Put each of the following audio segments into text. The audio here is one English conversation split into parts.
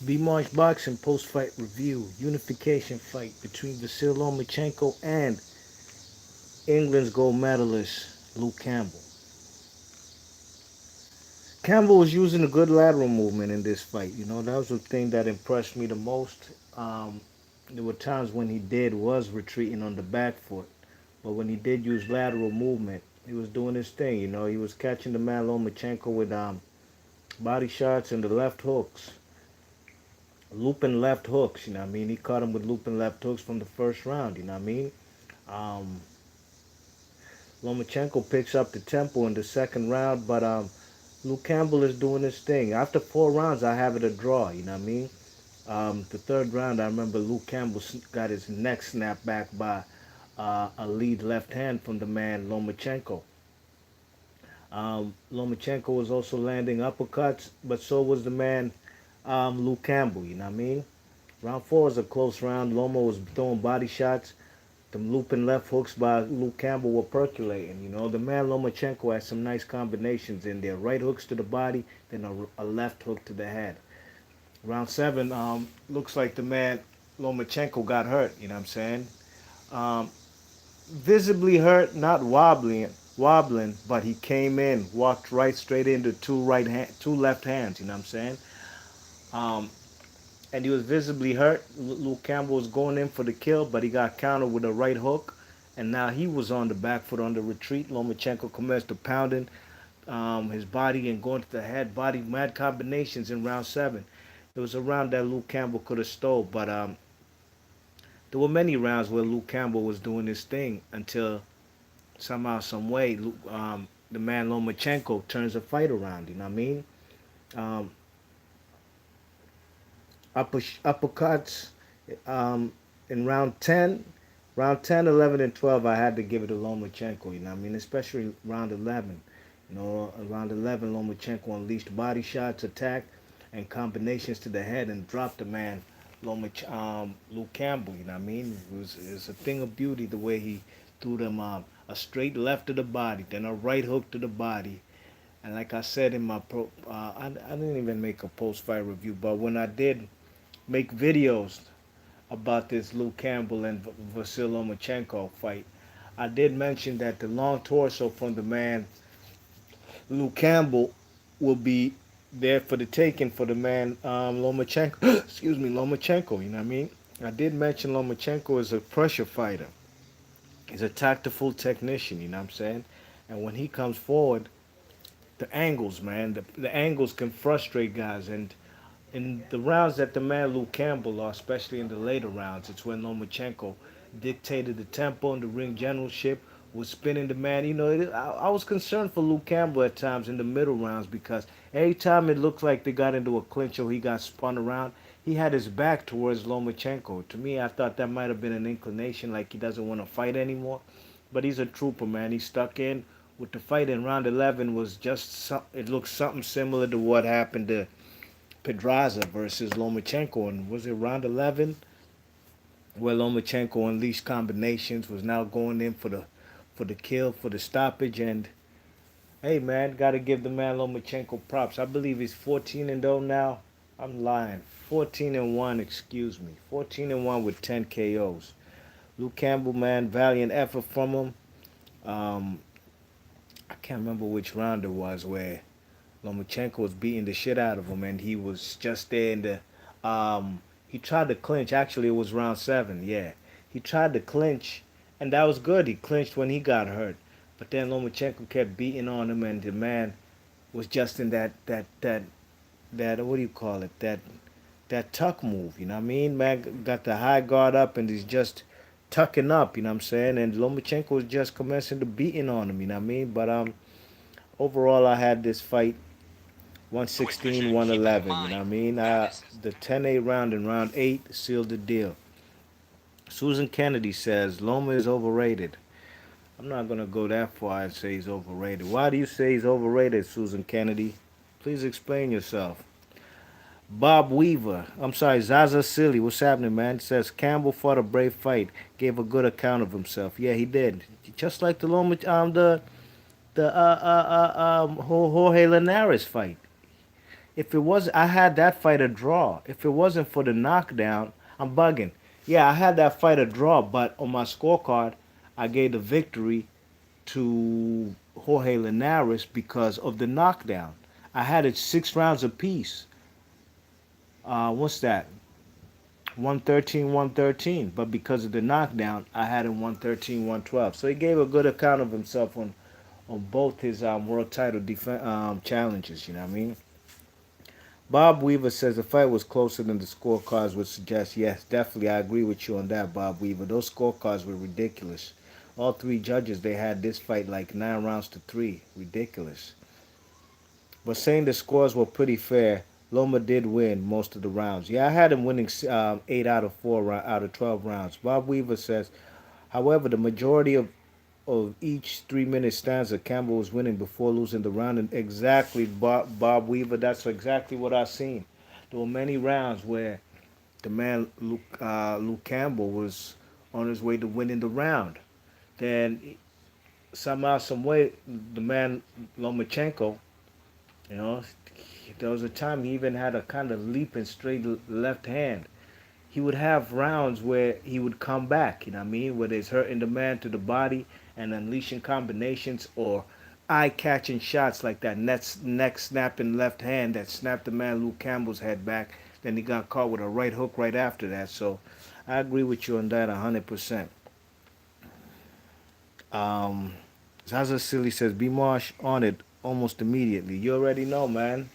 B-March Boxing post-fight review. Unification fight between Vasyl Lomachenko and England's gold medalist Luke Campbell. Campbell was using a good lateral movement in this fight. You know, that was the thing that impressed me the most. There were times when he was retreating on the back foot, but when he did use lateral movement, he was doing his thing. You know, he was catching the man Lomachenko with body shots and the left hooks, looping left hooks. You know what I mean? He caught him with looping left hooks from the first round. You know what I mean? Um, Lomachenko picks up the tempo in the second round, but Luke Campbell is doing his thing. After 4 rounds, I have it a draw. You know what I mean? The third round, I remember Luke Campbell got his neck snapped back by a lead left hand from the man Lomachenko. Lomachenko was also landing uppercuts, but so was the man Luke Campbell. You know what I mean? Round four was a close round. Loma was throwing body shots. The looping left hooks by Luke Campbell were percolating. You know, the man Lomachenko had some nice combinations in there. Right hooks to the body, then a left hook to the head. Round seven, looks like the man Lomachenko got hurt. You know what I'm saying? Um, Visibly hurt, not wobbling, but he came in, walked right straight into two left hands. You know what I'm saying? Um, and he was visibly hurt. Luke Campbell was going in for the kill, but he got countered with a right hook, and now he was on the back foot on the retreat. Lomachenko commenced to pounding his body and going to the head, body mad combinations in round seven. It was a round that Luke Campbell could have stole, but there were many rounds where Luke Campbell was doing his thing until somehow, some way, the man Lomachenko turns the fight around. You know what I mean? Um, uppercuts in round 10, 11, and 12, I had to give it to Lomachenko. You know what I mean? Especially round 11. You know, around 11, Lomachenko unleashed body shots, attack, and combinations to the head and dropped the man, Luke Campbell. You know what I mean? It was a thing of beauty the way he threw them a straight left to the body, then a right hook to the body. And like I said in my I didn't even make a post-fight review, but when I did make videos about this Luke Campbell and Vasyl Lomachenko fight, I did mention that the long torso from the man Luke Campbell will be there for the taking for the man Lomachenko. Excuse me, Lomachenko. You know what I mean? I did mention Lomachenko is a pressure fighter. He's a tactical technician. You know what I'm saying? And when he comes forward, the angles, man, the angles can frustrate guys. And in the rounds that the man Luke Campbell lost, especially in the later rounds, it's when Lomachenko dictated the tempo and the ring generalship, was spinning the man. You know, I was concerned for Luke Campbell at times in the middle rounds because every time it looked like they got into a clinch or he got spun around, he had his back towards Lomachenko. To me, I thought that might have been an inclination, like he doesn't want to fight anymore. But he's a trooper, man. He stuck in with the fight in round 11 was just it looked something similar to what happened to Pedraza versus Lomachenko, and was it round 11 where Lomachenko unleashed combinations, was now going in for the kill, for the stoppage, and hey man, gotta give the man Lomachenko props. I believe he's 14 and 0 now. I'm lying. 14 and 1, excuse me. 14 and 1 with 10 KOs. Luke Campbell, man, valiant effort from him. Um, I can't remember which round it was where Lomachenko was beating the shit out of him, and he was just there in the. He tried to clinch. Actually, it was round seven. Yeah, he tried to clinch, and that was good. He clinched when he got hurt, but then Lomachenko kept beating on him, and the man was just in that what do you call it? That tuck move. You know what I mean? Man got the high guard up, and he's just tucking up. You know what I'm saying? And Lomachenko was just commencing to beating on him. You know what I mean? But overall, I had this fight 116, 111. You know what I mean? The 10-8 round in round 8 sealed the deal. Susan Kennedy says Loma is overrated. I'm not going to go that far and say he's overrated. Why do you say he's overrated, Susan Kennedy? Please explain yourself. Bob Weaver, I'm sorry, Zaza Silly, what's happening, man? Says Campbell fought a brave fight, gave a good account of himself. Yeah, he did. Just like the Jorge Linares fight. If it was, I had that fight a draw. If it wasn't for the knockdown, I'm bugging. Yeah, I had that fight a draw, but on my scorecard, I gave the victory to Jorge Linares because of the knockdown. I had it 6 rounds apiece. What's that? 113, 113. But because of the knockdown, I had him 113, 112. So he gave a good account of himself on both his world title challenges. You know what I mean? Bob Weaver says the fight was closer than the scorecards would suggest. Yes, definitely, I agree with you on that, Bob Weaver. Those scorecards were ridiculous. All three judges, they had this fight like 9 rounds to three. Ridiculous. But saying the scores were pretty fair, Loma did win most of the rounds. Yeah, I had him winning 8 out of 4 out of 12 rounds. Bob Weaver says, however, the majority of each 3 minute stanza, Campbell was winning before losing the round. And exactly, Bob Weaver, that's exactly what I seen. There were many rounds where the man Luke Campbell was on his way to winning the round. Then somehow, some way, the man Lomachenko, you know, there was a time he even had a kind of leaping straight left hand. He would have rounds where he would come back, you know what I mean? Whether it's hurting the man to the body and unleashing combinations or eye catching shots like that neck snapping left hand that snapped the man Luke Campbell's head back. Then he got caught with a right hook right after that. So I agree with you on that 100%. Um, Zaza Silly says, B Marsh on it almost immediately. You already know, man.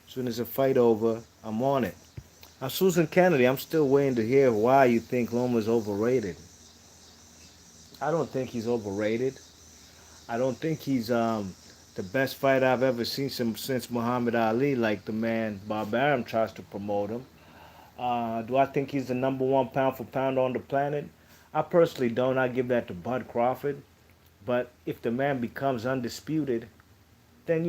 As soon as the fight over, I'm on it. Now, Susan Kennedy, I'm still waiting to hear why you think Loma's overrated. I don't think he's overrated. I don't think he's the best fighter I've ever seen since Muhammad Ali, like the man Bob Arum tries to promote him. Do I think he's the number one pound for pound on the planet? I personally don't. I give that to Bud Crawford. But if the man becomes undisputed, then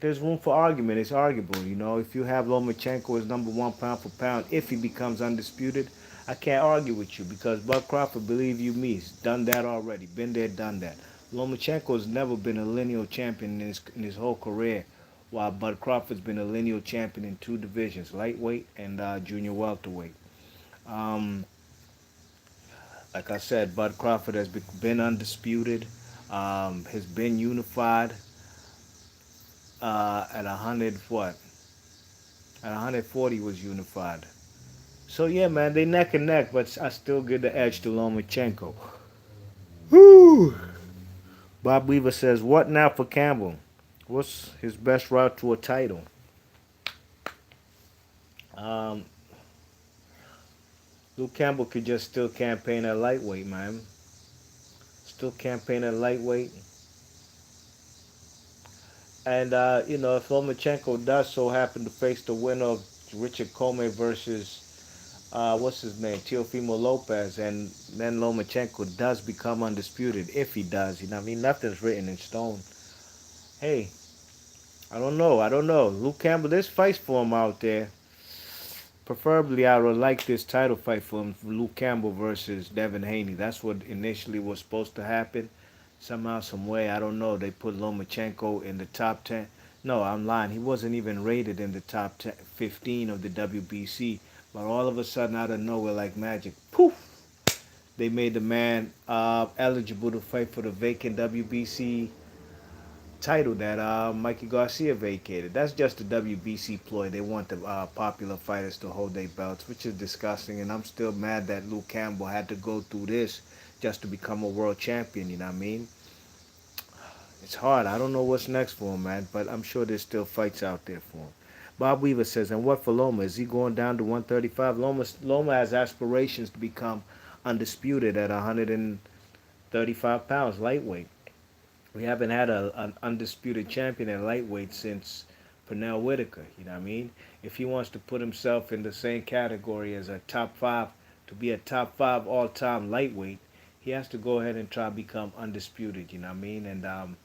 there's room for argument. It's arguable. If you have Lomachenko as number one pound for pound, if he becomes undisputed, I can't argue with you because Bud Crawford, believe you me, has done that already. Been there, done that. Lomachenko has never been a lineal champion in his whole career, while Bud Crawford's been a lineal champion in two divisions, lightweight and junior welterweight. Um, like I said, Bud Crawford has been undisputed, has been unified at 100 what? At 140 was unified. So yeah, man, they neck and neck, but I still give the edge to Lomachenko. Woo! Bob Weaver says, "What now for Campbell? What's his best route to a title?" Um, Luke Campbell could just still campaign at lightweight, man. Still campaign at lightweight. And if Lomachenko does so happen to face the winner of Richard Coleman versus what's his name, Teofimo Lopez, and then Lomachenko does become undisputed, if he does, I mean, nothing's written in stone. Hey, I don't know. Luke Campbell, there's fights for him out there. Preferably, I would like this title fight for him, Luke Campbell versus Devin Haney. That's what initially was supposed to happen. Somehow, some way, I don't know. They put Lomachenko in the top 10. No, I'm lying. He wasn't even rated in the top 10, 15 of the WBC. But all of a sudden, out of nowhere, like magic, poof! They made the man eligible to fight for the vacant WBC title that Mikey Garcia vacated. That's just a WBC ploy. They want the popular fighters to hold their belts, which is disgusting. And I'm still mad that Luke Campbell had to go through this just to become a world champion. You know what I mean? It's hard. I don't know what's next for him, man. But I'm sure there's still fights out there for him. Bob Weaver says, and what for Loma? Is he going down to 135? Loma has aspirations to become undisputed at 135 pounds, lightweight. We haven't had an undisputed champion at lightweight since Pernell Whitaker. You know what I mean? If he wants to put himself in the same category as a top five, to be a top five all-time lightweight, he has to go ahead and try to become undisputed. You know what I mean? And I'm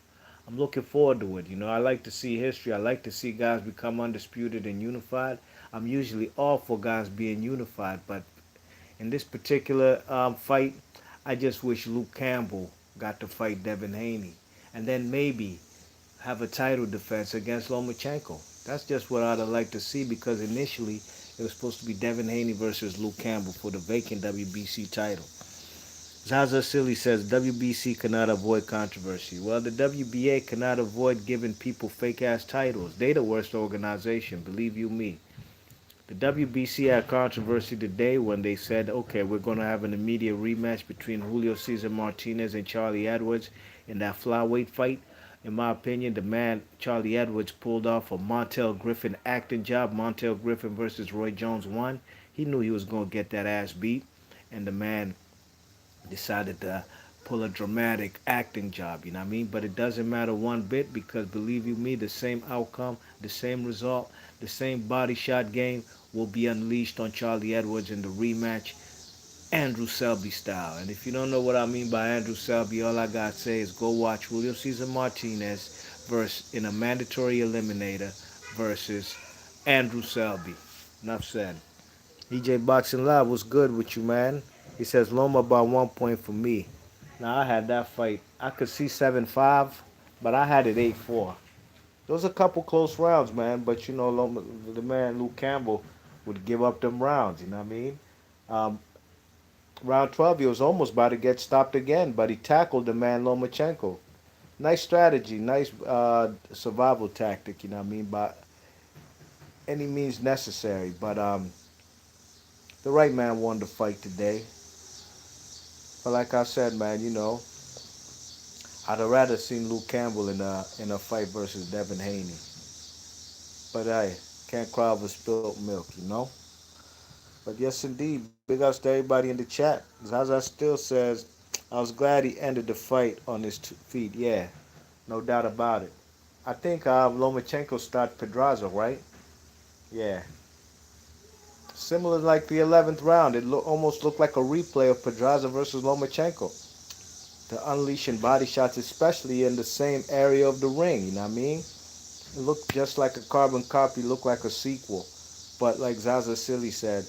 looking forward to it. I like to see history. I like to see guys become undisputed and unified. I'm usually all for guys being unified, but in this particular fight, I just wish Luke Campbell got to fight Devin Haney, and then maybe have a title defense against Lomachenko. That's just what I'd like to see because initially it was supposed to be Devin Haney versus Luke Campbell for the vacant WBC title. Zaza Silly says WBC cannot avoid controversy. Well, the WBA cannot avoid giving people fake ass titles. They the worst organization, believe you me. The WBC had controversy today when they said, okay, we're going to have an immediate rematch between Julio Cesar Martinez and Charlie Edwards in that flyweight fight. In my opinion, the man Charlie Edwards pulled off a Montel Griffin acting job. Montel Griffin versus Roy Jones won. He knew he was going to get that ass beat, and the man decided to pull a dramatic acting job, you know what I mean? But it doesn't matter one bit because believe you me, the same outcome, the same result, the same body shot game will be unleashed on Charlie Edwards in the rematch, Andrew Selby style. And if you don't know what I mean by Andrew Selby, all I gotta say is go watch Julio Cesar Martinez versus in a mandatory eliminator versus Andrew Selby. Enough said. EJ Boxing Live was good with you, man. He says Loma by 1 point for me. Now I had that fight. I could see 7-5, but I had it 8-4. There was a couple close rounds, man. But you know, Loma, the man Luke Campbell would give up them rounds. You know what I mean? Um, round 12, he was almost about to get stopped again, but he tackled the man Lomachenko. Nice strategy, nice survival tactic. You know what I mean? By any means necessary. But the right man won the fight today. But like I said, man, you know, I'd have rather seen Luke Campbell in a fight versus Devin Haney. But hey, can't cry over spilt milk, you know. But yes, indeed, big ups to everybody in the chat. Zaza still says, I was glad he ended the fight on his 2 feet. Yeah, no doubt about it. I think Lomachenko started Pedraza, right? Yeah. Similar like the 11th round. It almost looked like a replay of Pedraza versus Lomachenko. The unleashing body shots, especially in the same area of the ring. You know what I mean? It looked just like a carbon copy, looked like a sequel. But like Zaza Silly said,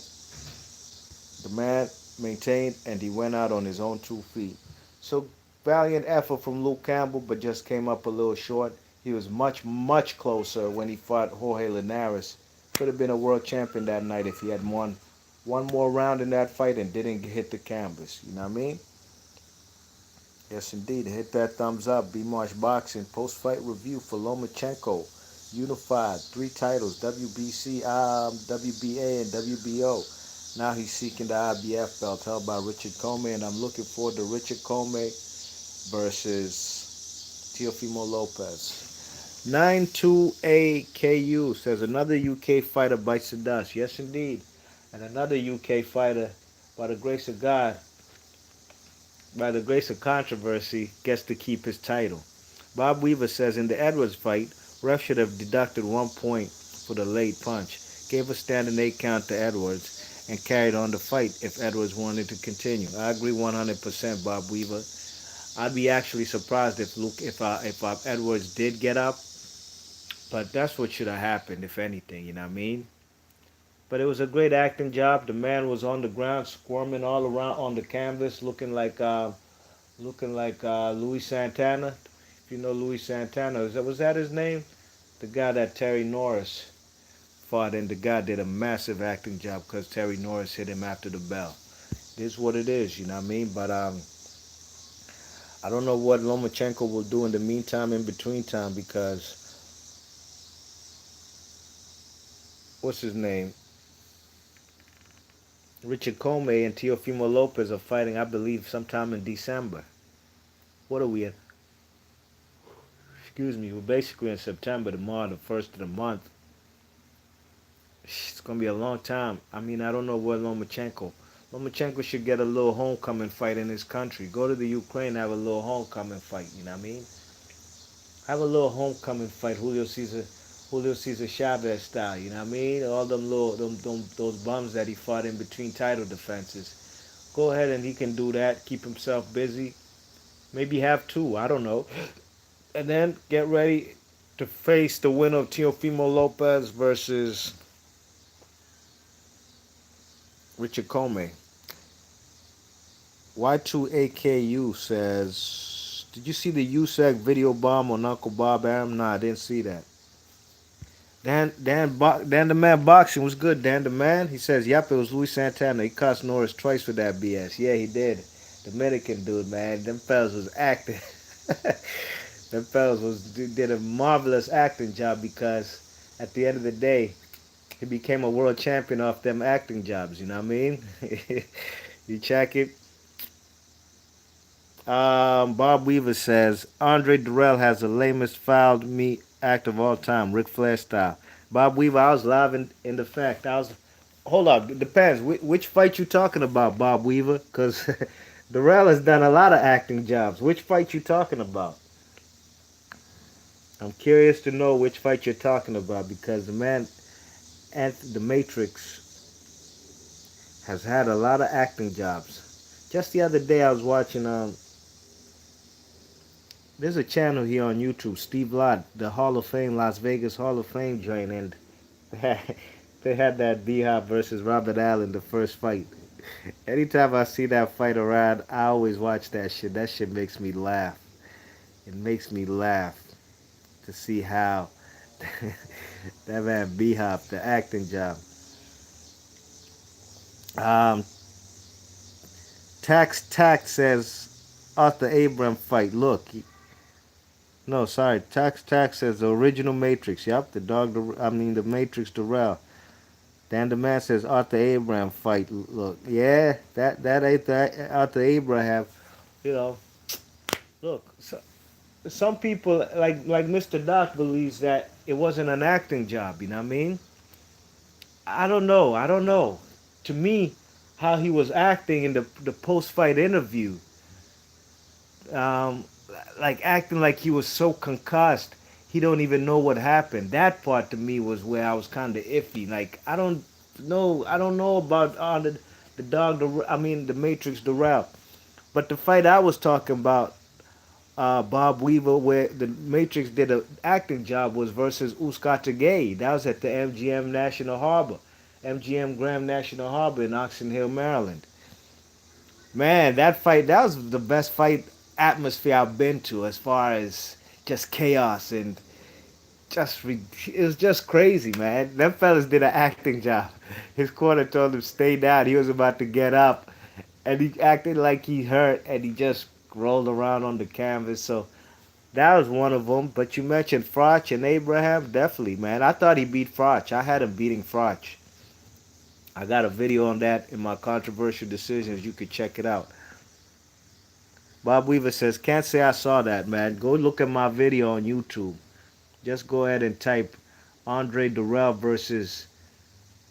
the man maintained and he went out on his own 2 feet. So valiant effort from Luke Campbell, but just came up a little short. He was much, much closer when he fought Jorge Linares. Could have been a world champion that night if he had won one more round in that fight and didn't hit the canvas. You know what I mean? Yes, indeed. Hit that thumbs up. B Marsh Boxing post-fight review for Lomachenko. Unified, 3 titles, WBC, WBA, and WBO. Now he's seeking the IBF belt held by Richard Comey, and I'm looking forward to Richard Comey versus Teofimo Lopez. 92AKU says another UK fighter bites the dust. Yes, indeed. And another UK fighter, by the grace of God, by the grace of controversy, gets to keep his title. Bob Weaver says in the Edwards fight, ref should have deducted 1 point for the late punch, gave a standing 8 count to Edwards, and carried on the fight if Edwards wanted to continue. I agree 100%, Bob Weaver. I'd be actually surprised if Edwards did get up, but that's what should have happened, if anything. You know what I mean? But it was a great acting job. The man was on the ground, squirming all around on the canvas, looking like Louis Santana. If you know Louis Santana, was that his name? The guy that Terry Norris fought, and the guy did a massive acting job because Terry Norris hit him after the bell. It is what it is, you know what I mean? But I don't know what Lomachenko will do in the meantime, in between time, because what's his name? Richard Comey and Teofimo Lopez are fighting, I believe, sometime in December. What are we in? Excuse me. We're basically in September tomorrow, the first of the month. It's gonna be a long time. I mean, I don't know what Lomachenko. Lomachenko should get a little homecoming fight in his country. Go to the Ukraine, have a little homecoming fight. You know what I mean? Have a little homecoming fight, Julio Cesar Chavez style. You know what I mean? All them little those bums that he fought in between title defenses. Go ahead and he can do that. Keep himself busy. Maybe have 2. I don't know. And then get ready to face the winner of Teofimo Lopez versus Richard Comey. Y2AKU says, did you see the USAC video bomb on Uncle Bob Arum? Nah, I didn't see that. Dan the Man boxing was good. Dan the Man, he says, yep, it was Luis Santana. He cussed Norris twice for that BS. Yeah, he did. Dominican dude, man. Them fellas was acting. Them fellas did a marvelous acting job because at the end of the day, he became a world champion off them acting jobs. You know what I mean? You check it. Bob Weaver says Andre Durrell has the lamest fouled me act of all time, Ric Flair style. Bob Weaver, I was live in the fact. I was. Hold up, it depends. Which fight you talking about, Bob Weaver? Because Durrell has done a lot of acting jobs. Which fight you talking about? I'm curious to know which fight you're talking about because the man and the Matrix has had a lot of acting jobs. Just the other day, I was watching there's a channel here on YouTube, Steve Lott, the Hall of Fame, Las Vegas Hall of Fame joint, and they had that B-Hop versus Robert Allen, the first fight. Anytime I see that fight around, I always watch that shit. That shit makes me laugh. It makes me laugh to see how that man B-Hop, the acting job. Um, Tax says Arthur Abram fight. Look, no, sorry. Tax says the original Matrix. Yep, the Matrix Durrell. Dan the Man says Arthur Abraham fight. Look, yeah, that ain't the Arthur Abraham. You know, look, some people like Mr. Doc believes that it wasn't an acting job. You know what I mean? I don't know. I don't know. To me, how he was acting in the post fight interview, um, like acting like he was so concussed, he don't even know what happened. That part to me was where I was kind of iffy. Like I don't know about the dog. The Matrix Durrell. But the fight I was talking about, Bob Weaver, where the Matrix did an acting job, was versus Uskata Gay. That was at the MGM National Harbor, MGM Grand National Harbor in Oxon Hill, Maryland. Man, that was the best fight atmosphere I've been to as far as just chaos and it was just crazy, man. Them fellas did an acting job. His corner told him stay down. He was about to get up, and he acted like he hurt, and he just rolled around on the canvas. So that was one of them. But you mentioned Froch and Abraham, definitely, man. I thought he beat Froch. I had him beating Froch. I got a video on that in my controversial decisions. You could check it out. Bob Weaver says, can't say I saw that, man. Go look at my video on YouTube. Just go ahead and type Andre Durrell versus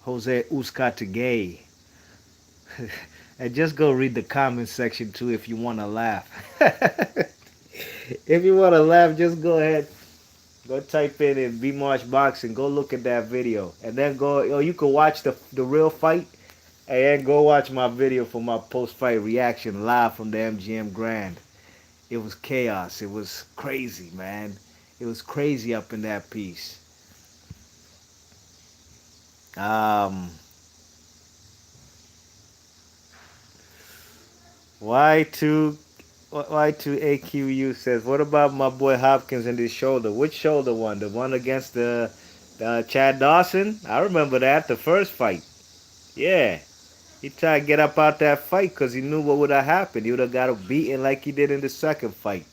Jose Uzcategui. And just go read the comment section too if you want to laugh. If you want to laugh, just go ahead. Go type in B Marsh Boxing. Go look at that video. And then you can watch the real fight. And then go watch my video for my post-fight reaction live from the MGM Grand. It was chaos. It was crazy, man. It was crazy up in that piece. Y2AQU says, what about my boy Hopkins and his shoulder? Which shoulder one? The one against the Chad Dawson? I remember that, the first fight. Yeah. He tried to get up out that fight because he knew what would have happened. He would have got beaten like he did in the second fight.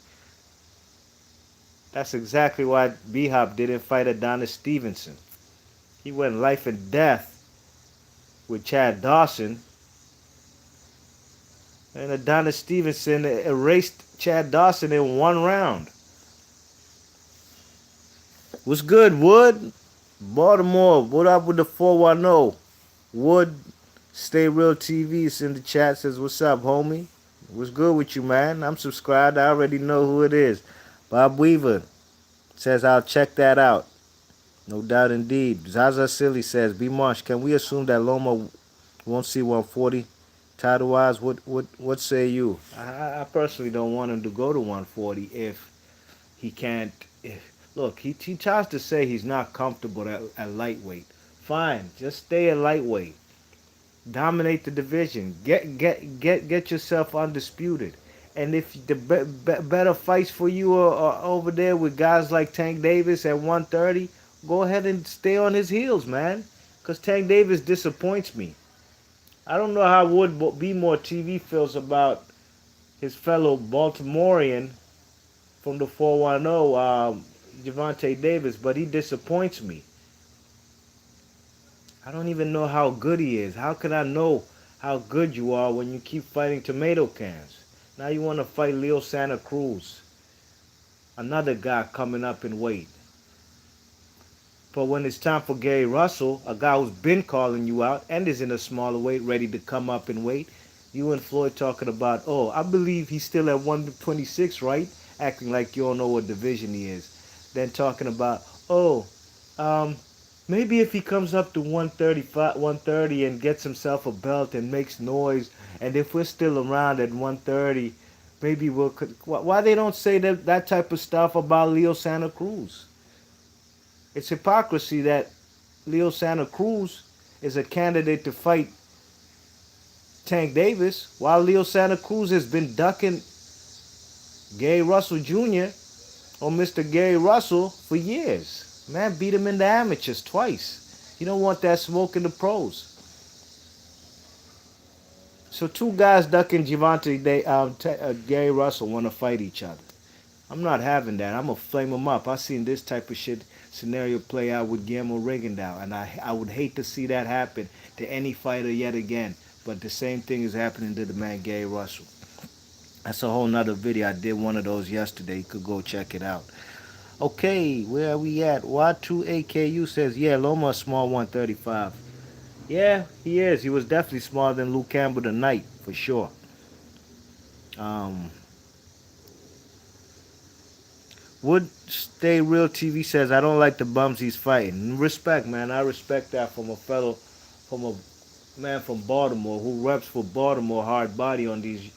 That's exactly why B-Hop didn't fight Adonis Stevenson. He went life and death with Chad Dawson. And Adonis Stevenson erased Chad Dawson in one round. What's good, Wood? Baltimore, what up with the 410? Wood, Stay Real TV is in the chat, says, what's up, homie? What's good with you, man? I'm subscribed. I already know who it is. Bob Weaver says, I'll check that out. No doubt indeed. Zaza Silly says, B. Marsh, can we assume that Loma won't see 140 title-wise? What say you? I personally don't want him to go to 140 if he can't. Look, he tries to say he's not comfortable at lightweight. Fine, just stay at lightweight. Dominate the division. Get yourself undisputed. And if the better fights for you are over there with guys like Tank Davis at 130, go ahead and stay on his heels, man. Because Tank Davis disappoints me. I don't know how Wood Be More TV feels about his fellow Baltimorean from the 410, Javante Davis, but he disappoints me. I don't even know how good he is. How can I know how good you are when you keep fighting tomato cans? Now you want to fight Leo Santa Cruz, another guy coming up in weight. But when it's time for Gary Russell, a guy who's been calling you out and is in a smaller weight, ready to come up in weight, you and Floyd talking about, oh, I believe he's still at 126, right? Acting like you don't know what division he is. Then talking about, oh, um, maybe if he comes up to 135, 130 and gets himself a belt and makes noise, and if we're still around at 130, maybe we'll. Why they don't say that type of stuff about Leo Santa Cruz? It's hypocrisy that Leo Santa Cruz is a candidate to fight Tank Davis, while Leo Santa Cruz has been ducking Gary Russell Jr. or Mr. Gary Russell for years. Man beat him in the amateurs twice. You don't want that smoke in the pros. So two guys ducking Gary Russell want to fight each other. I'm not having that. I'm going to flame them up. I've seen this type of shit scenario play out with Guillermo Rigondeaux, and I would hate to see that happen to any fighter yet again. But the same thing is happening to the man Gary Russell. That's a whole nother video. I did one of those yesterday. You could go check it out. Okay, where are we at? Y2AKU says, yeah, Loma is small 135. Yeah, he is. He was definitely smaller than Luke Campbell tonight, for sure. Um, Would Stay Real TV says, I don't like the bums he's fighting. Respect, man. I respect that from a man from Baltimore who reps for Baltimore hard body on these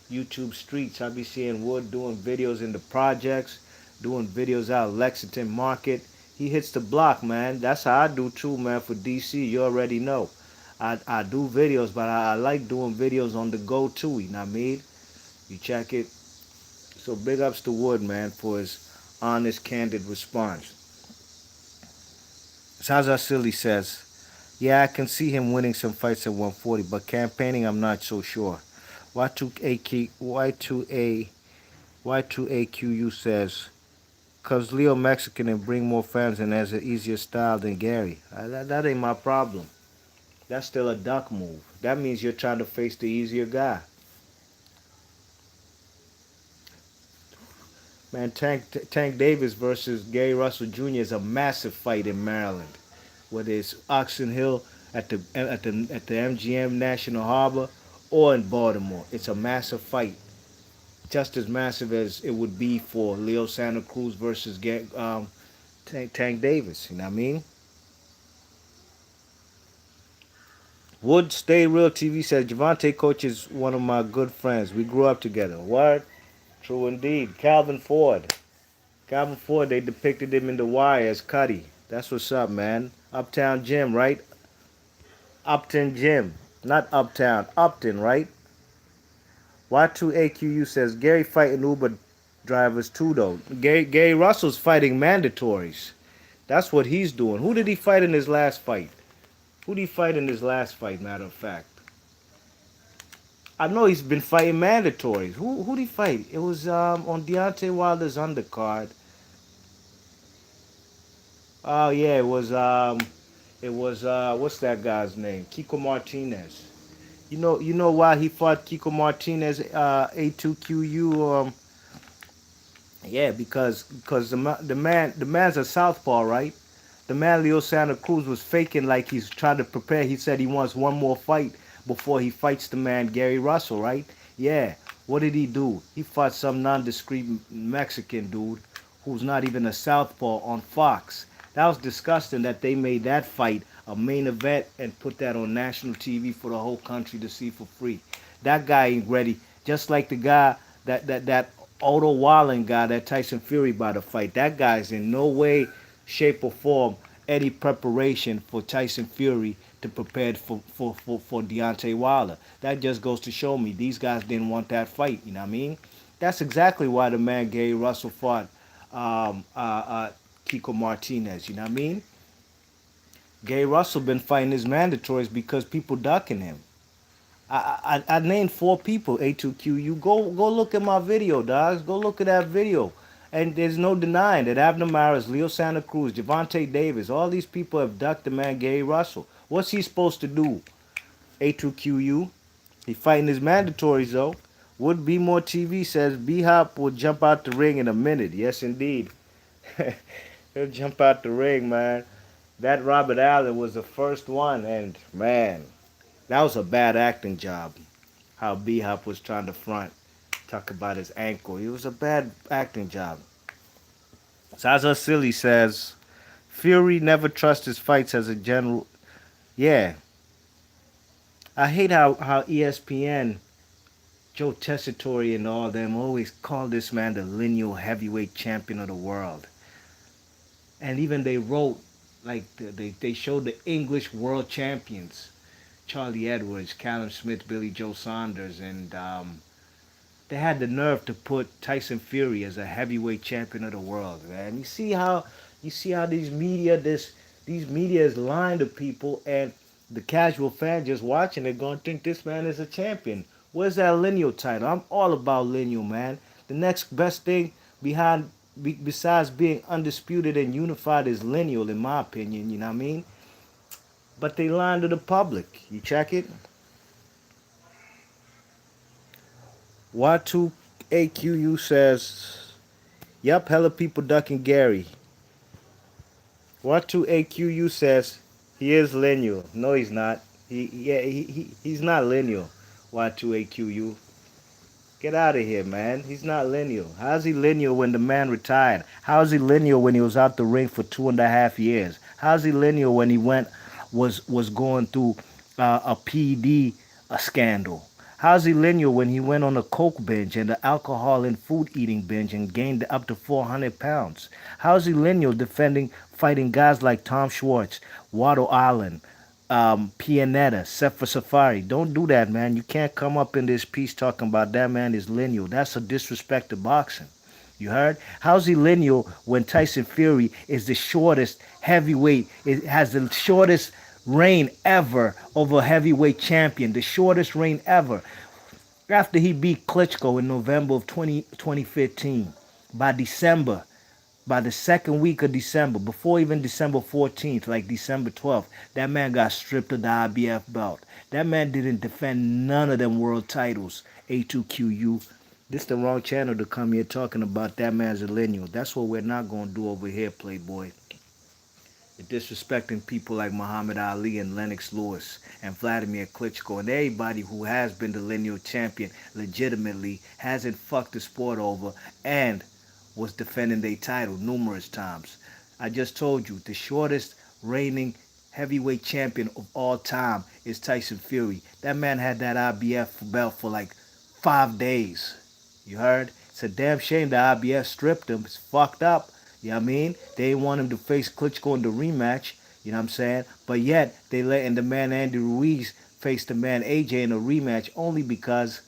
YouTube streets. I be seeing Wood doing videos in the projects, doing videos out Lexington Market. He hits the block, man. That's how I do too, man, for DC. You already know. I do videos, but I like doing videos on the go too, you know what I mean? You check it. So big ups to Wood, man, for his honest, candid response. Zaza Silly says, yeah, I can see him winning some fights at 140, but campaigning, I'm not so sure. Y2AQU says, cause Leo Mexican and bring more fans and has an easier style than Gary. That ain't my problem. That's still a duck move. That means you're trying to face the easier guy. Man, Tank Davis versus Gary Russell Jr. is a massive fight in Maryland, whether it's Oxon Hill at the MGM National Harbor or in Baltimore. It's a massive fight, just as massive as it would be for Leo Santa Cruz versus Tank Davis. You know what I mean? Wood Stay Real TV says Javante Coach is one of my good friends. We grew up together. What? True indeed. Calvin Ford. Calvin Ford, they depicted him in The Wire as Cuddy. That's what's up, man. Uptown Jim, right? Upton Jim. Not Uptown. Upton, right? Y2AQU says Gary fighting Uber drivers too, though. Gary Russell's fighting mandatories. That's what he's doing. Who did he fight in his last fight? Who did he fight in his last fight, matter of fact? I know he's been fighting mandatories. Who did he fight? It was on Deontay Wilder's undercard. Oh yeah, it was what's that guy's name? Kiko Martinez. You know why he fought Kiko Martinez A2QU yeah, because the man's a southpaw, right? The man Leo Santa Cruz was faking like he's trying to prepare. He said he wants one more fight before he fights the man Gary Russell, right? Yeah. What did he do? He fought some nondescript Mexican dude who's not even a southpaw on Fox. That was disgusting that they made that fight a main event and put that on national TV for the whole country to see for free. That guy ain't ready. Just like the guy that Otto Wallen guy that Tyson Fury about to fight. That guy's in no way, shape, or form any preparation for Tyson Fury to prepare for Deontay Wilder. That just goes to show me these guys didn't want that fight. You know what I mean? That's exactly why the man Gary Russell fought um, uh, uh, Kiko Martinez. You know what I mean? Gary Russell been fighting his mandatories because people ducking him. I named four people. A2QU. Go look at my video, dogs. Go look at that video. And there's no denying that Abner Maris, Leo Santa Cruz, Javante Davis, all these people have ducked the man Gary Russell. What's he supposed to do? A2QU. He fighting his mandatories though. Would Be More TV says B Hop will jump out the ring in a minute. Yes, indeed. He'll jump out the ring, man. That Robert Allen was the first one, and man, that was a bad acting job. How B Hop was trying to front, talk about his ankle. It was a bad acting job. Zaza Silly says Fury never trusts his fights as a general. Yeah, I hate how ESPN, Joe Tessitore, and all them always call this man the lineal heavyweight champion of the world. And even they wrote, like, they showed the English world champions. Charlie Edwards, Callum Smith, Billy Joe Saunders, and they had the nerve to put Tyson Fury as a heavyweight champion of the world, man. You see how these media is lying to people, and the casual fan just watching it going to think this man is a champion. Where's that lineal title? I'm all about lineal, man. The next best thing besides being undisputed and unified is lineal, in my opinion. You know what I mean? But they lying to the public. You check it. Y2AQU says, "Yup, hella people ducking Gary." Y2AQU says, "He is lineal." No, he's not. He's not lineal. Y2AQU. Get out of here, man. He's not lineal. How's he lineal when the man retired? How's he lineal when he was out the ring for 2.5 years? How's he lineal when he was going through a PD scandal? How's he lineal when he went on a coke binge and the alcohol and food eating binge and gained up to 400 pounds? How's he lineal fighting guys like Tom Schwartz, Waddle Allen, Pianetta, Sefer Safari? Don't do that, man. You can't come up in this piece talking about that man is lineal. That's a disrespect to boxing. You heard? How's he lineal when Tyson Fury is the shortest heavyweight? It has the shortest reign ever over a heavyweight champion, the shortest reign ever. After he beat Klitschko in November of 2015, by December, by the second week of December, before even December 14th, like December 12th, that man got stripped of the IBF belt. That man didn't defend none of them world titles. A2QU. This the wrong channel to come here talking about that man's a lineal. That's what we're not going to do over here, Playboy. Disrespecting people like Muhammad Ali and Lennox Lewis and Vladimir Klitschko and everybody who has been the lineal champion legitimately, hasn't fucked the sport over, and was defending their title numerous times. I just told you, the shortest reigning heavyweight champion of all time is Tyson Fury. That man had that IBF belt for like 5 days. You heard? It's a damn shame the IBF stripped him. It's fucked up. You know what I mean? They didn't want him to face Klitschko in the rematch. You know what I'm saying? But yet, they letting the man Andy Ruiz face the man AJ in a rematch only because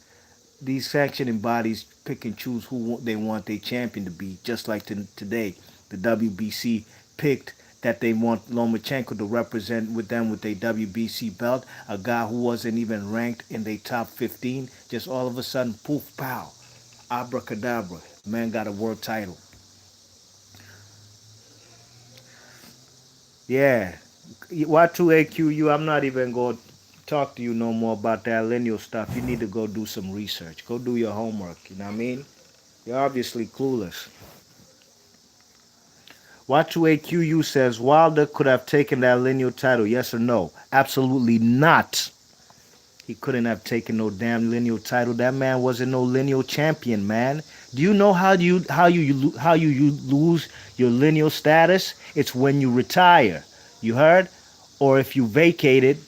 these sanctioning bodies pick and choose who they want their champion to be. Just like today, the WBC picked that they want Lomachenko to represent with them with their WBC belt. A guy who wasn't even ranked in their top 15. Just all of a sudden, poof, pow. Abracadabra. Man got a world title. Yeah. Y2AQU, I'm not even going to talk to you no more about that lineal stuff. You need to go do some research. Go do your homework. You know what I mean? You're obviously clueless. Y2AQU says Wilder could have taken that lineal title. Yes or no? Absolutely not. He couldn't have taken no damn lineal title. That man wasn't no lineal champion, man. Do you know how you lose your lineal status? It's when you retire. You heard? Or if you vacate it.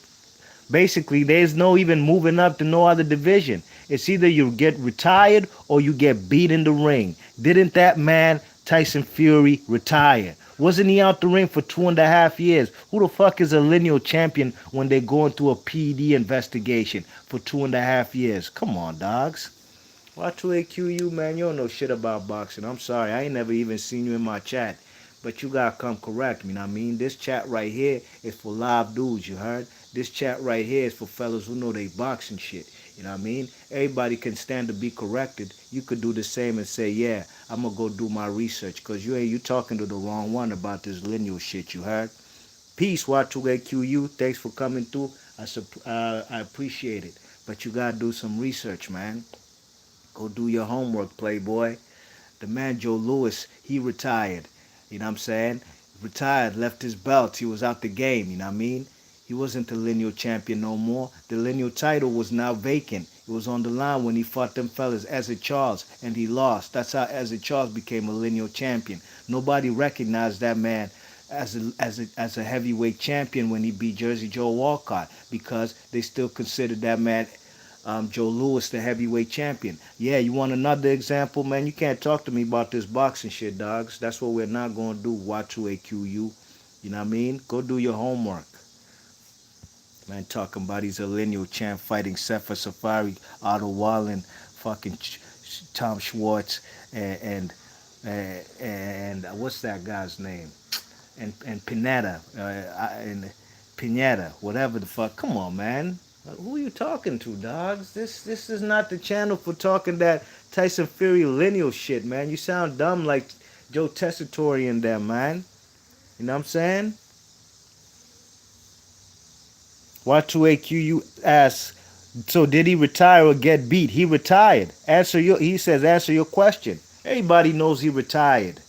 Basically, there's no even moving up to no other division. It's either you get retired or you get beat in the ring. Didn't that man, Tyson Fury, retire? Wasn't he out the ring for 2.5 years? Who the fuck is a lineal champion when they're going through a PD investigation for 2.5 years? Come on, dogs. Y2AQU, man, you don't know shit about boxing. I'm sorry, I ain't never even seen you in my chat. But you gotta come correct me. You know what I mean? This chat right here is for live dudes, you heard? This chat right here is for fellas who know they boxing shit. You know what I mean? Everybody can stand to be corrected. You could do the same and say, yeah, I'm gonna go do my research. Cause you talking to the wrong one about this lineal shit, you heard? Peace, Y2AQU. Thanks for coming through. I appreciate it. But you gotta do some research, man. Go do your homework, playboy. The man Joe Louis, he retired. You know what I'm saying? Retired, left his belt. He was out the game, you know what I mean? He wasn't the lineal champion no more. The lineal title was now vacant. It was on the line when he fought them fellas, Ezra Charles, and he lost. That's how Ezra Charles became a lineal champion. Nobody recognized that man as a heavyweight champion when he beat Jersey Joe Walcott because they still considered that man Joe Louis, the heavyweight champion. Yeah, you want another example, man? You can't talk to me about this boxing shit, dogs. That's what we're not going to do, Y2AQU. You know what I mean? Go do your homework. Man, talking about he's a lineal champ fighting Sefer Safari, Otto Wallen, fucking Tom Schwartz, and what's that guy's name? And Pineda, and Pineda, whatever the fuck. Come on, man. Who are you talking to, dogs? This is not the channel for talking that Tyson Fury lineal shit, man. You sound dumb like Joe Tessitore and them, man. You know what I'm saying? Y2AQU asks, so did he retire or get beat? He retired. He says answer your question. Everybody knows he retired.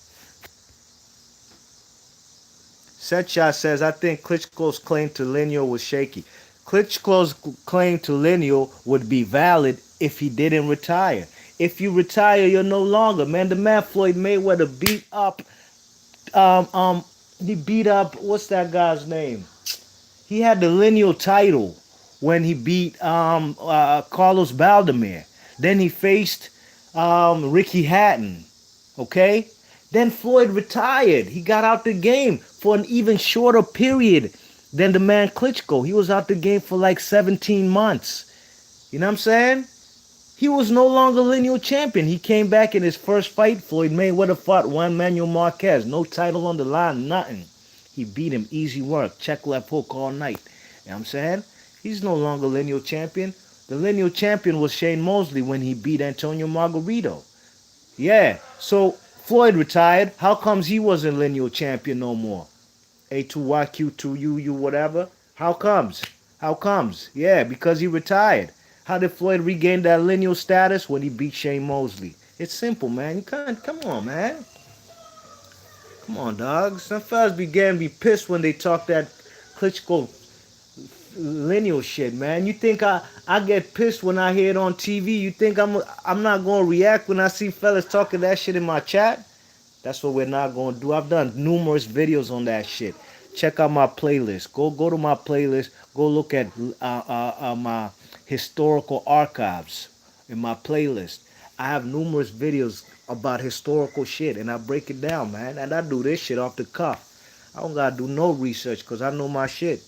Setshot says, I think Klitschko's claim to lineal was shaky. Klitschko's claim to lineal would be valid if he didn't retire. If you retire, you're no longer, man. The man Floyd Mayweather beat up, he beat up, what's that guy's name? He had the lineal title when he beat Carlos Baldomir. Then he faced Ricky Hatton, okay? Then Floyd retired. He got out the game for an even shorter period than the man Klitschko. He was out the game for like 17 months. You know what I'm saying? He was no longer lineal champion. He came back in his first fight. Floyd Mayweather fought Juan Manuel Marquez. No title on the line, nothing. He beat him, easy work, check left hook all night. You know what I'm saying? He's no longer lineal champion. The lineal champion was Shane Mosley when he beat Antonio Margarito. Yeah, so Floyd retired. How comes he wasn't lineal champion no more? A2YQ2UU whatever. How comes? How comes? Yeah, because he retired. How did Floyd regain that lineal status? When he beat Shane Mosley. It's simple, man. You can't. Come on, man. Come on, dogs. Some fellas began to be pissed when they talk that Klitschko lineal shit, man. You think I get pissed when I hear it on TV? You think I'm not gonna react when I see fellas talking that shit in my chat? That's what we're not gonna do. I've done numerous videos on that shit. Check out my playlist. Go to my playlist. Go look at my historical archives in my playlist. I have numerous videos about historical shit, and I break it down, man. And I do this shit off the cuff. I don't gotta do no research because I know my shit.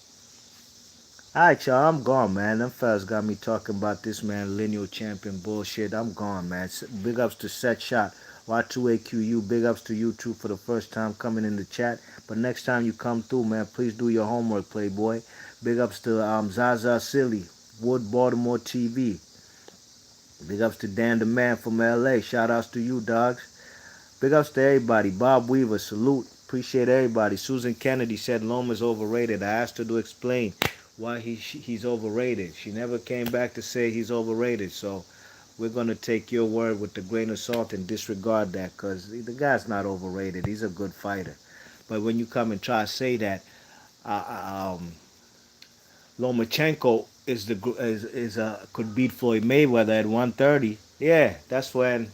Alright, y'all, I'm gone, man. Them fellas got me talking about this, man, lineal champion bullshit. I'm gone, man. Big ups to Set Shot, Y2AQU. Big ups to you, too, for the first time coming in the chat. But next time you come through, man, please do your homework, playboy. Big ups to Zaza Silly, Wood Baltimore TV. Big ups to Dan the Man from LA. Shout outs to you, dogs. Big ups to everybody. Bob Weaver, salute. Appreciate everybody. Susan Kennedy said Loma's overrated. I asked her to explain why he's overrated. She never came back to say he's overrated. So we're going to take your word with a grain of salt and disregard that because the guy's not overrated. He's a good fighter. But when you come and try to say that Lomachenko could beat Floyd Mayweather at 130, yeah, that's when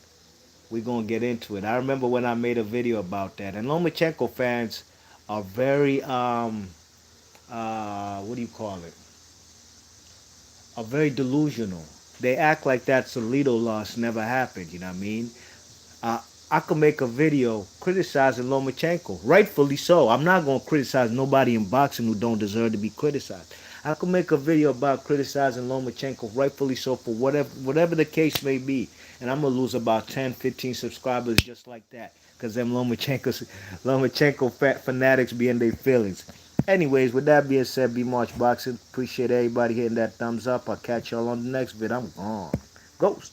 we're going to get into it. I remember when I made a video about that. And Lomachenko fans are very, what do you call it? Are very delusional. They act like that Salido loss never happened, you know what I mean? I could make a video criticizing Lomachenko, rightfully so. I'm not going to criticize nobody in boxing who don't deserve to be criticized. I could make a video about criticizing Lomachenko, rightfully so, for whatever the case may be. And I'm going to lose about 10, 15 subscribers just like that. Because them Lomachenko fanatics be in their feelings. Anyways, with that being said, be March Boxing. Appreciate everybody hitting that thumbs up. I'll catch y'all on the next vid. I'm gone. Ghost.